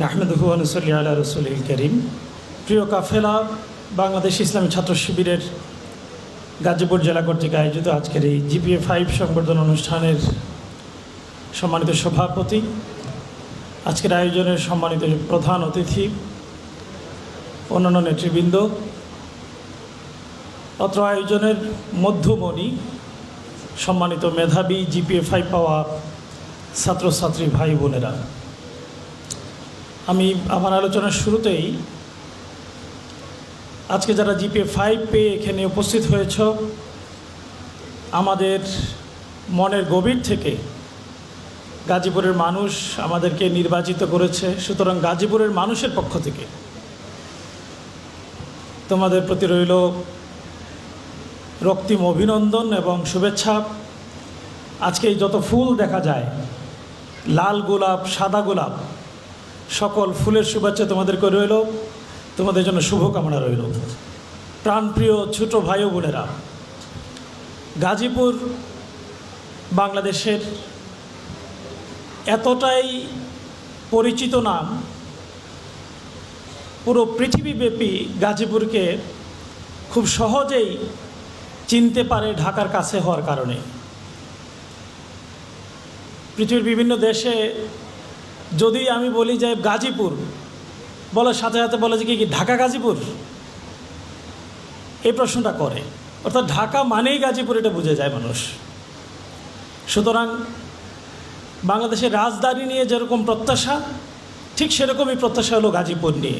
নাহমাদুহু ওয়া নুসাল্লি আলা রাসূলিল কারীম। প্রিয় কাফেলা, বাংলাদেশ ইসলামী ছাত্র শিবিরের গাজীপুর জেলা কর্তৃক আয়োজিত আজকের এই জিপিএ 5 সংবর্ধনা অনুষ্ঠানের সম্মানিত সভাপতি, আজকের আয়োজনের সম্মানিত প্রধান অতিথি, অন্যান্য নেতৃবৃন্দ, অত্র আয়োজনের মধ্যমণি, সম্মানিত মেধাবী জিপিএ 5 পাওয়া ছাত্রছাত্রী ভাই বোনেরা, আমি আমার আলোচনার শুরুতেই আজকে যারা জিপিএ 5 পেয়ে এখানে উপস্থিত হয়েছ, আমাদের মনের গভীর থেকে গাজীপুরের মানুষ আমাদেরকে নির্বাচিত করেছে। সুতরাং গাজীপুরের মানুষের পক্ষ থেকে তোমাদের প্রতি রইল রক্তিম অভিনন্দন এবং শুভেচ্ছা। আজকে যত ফুল দেখা যায়, লাল গোলাপ, সাদা গোলাপ, সকল ফুলের শুভেচ্ছা তোমাদেরকে রইল, তোমাদের জন্য শুভকামনা রইল। প্রাণপ্রিয় ছোট ভাই ও বোনেরা, গাজীপুর বাংলাদেশের এতটাই পরিচিত নাম, পুরো পৃথিবীব্যাপী গাজীপুরকে খুব সহজেই চিনতে পারে ঢাকার কাছে হওয়ার কারণে। পৃথিবীর বিভিন্ন দেশে যদি আমি বলি যে গাজীপুর, বলার সাথে সাথে বলে যে কি ঢাকা গাজীপুর, এই প্রশ্নটা করে, অর্থাৎ ঢাকা মানেই গাজীপুর, এটা বুঝে যায় মানুষ। সুতরাং বাংলাদেশের রাজধানী নিয়ে যেরকম প্রত্যাশা, ঠিক সেরকমই প্রত্যাশা হলো গাজীপুর নিয়ে,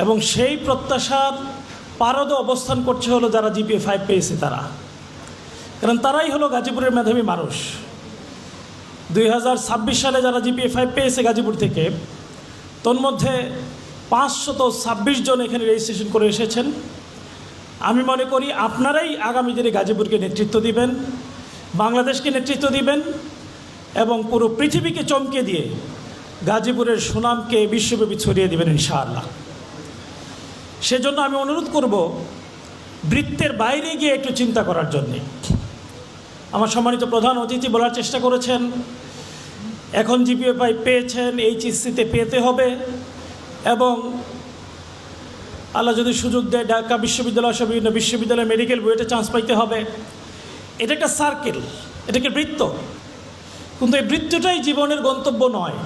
এবং সেই প্রত্যাশার পারদে অবস্থান করছে হলো যারা জিপিএ 5 পেয়েছে তারা, কারণ তারাই হলো গাজীপুরের মেধাবী মানুষ। 2026 সালে যারা জিপিএ 5 পেয়েছে গাজীপুর থেকে, তন্মধ্যে 526 জন এখানে রেজিস্ট্রেশন করে এসেছেন। আমি মনে করি আপনারাই আগামী দিনে গাজীপুরকে নেতৃত্ব দিবেন, বাংলাদেশকে নেতৃত্ব দিবেন, এবং পুরো পৃথিবীকে চমকে দিয়ে গাজীপুরের সুনামকে বিশ্বব্যাপী ছড়িয়ে দেবেন ইনশাআল্লাহ। সেজন্য আমি অনুরোধ করব বৃত্তের বাইরে গিয়ে একটু চিন্তা করার জন্যে। আমার সম্মানিত প্রধান অতিথি বলার চেষ্টা করেছেন, এখন জিপিএ 5 পেয়েছেন, এইচএসসিতে পেতে হবে, এবং আল্লাহ যদি সুযোগ দেয় ঢাকা বিশ্ববিদ্যালয় সহ বিভিন্ন বিশ্ববিদ্যালয় মেডিকেল বুয়েটে চান্স পাইতে হবে। এটা একটা সার্কেল, এটাকে বৃত্ত, কিন্তু এই বৃত্তটাই জীবনের গন্তব্য নয়।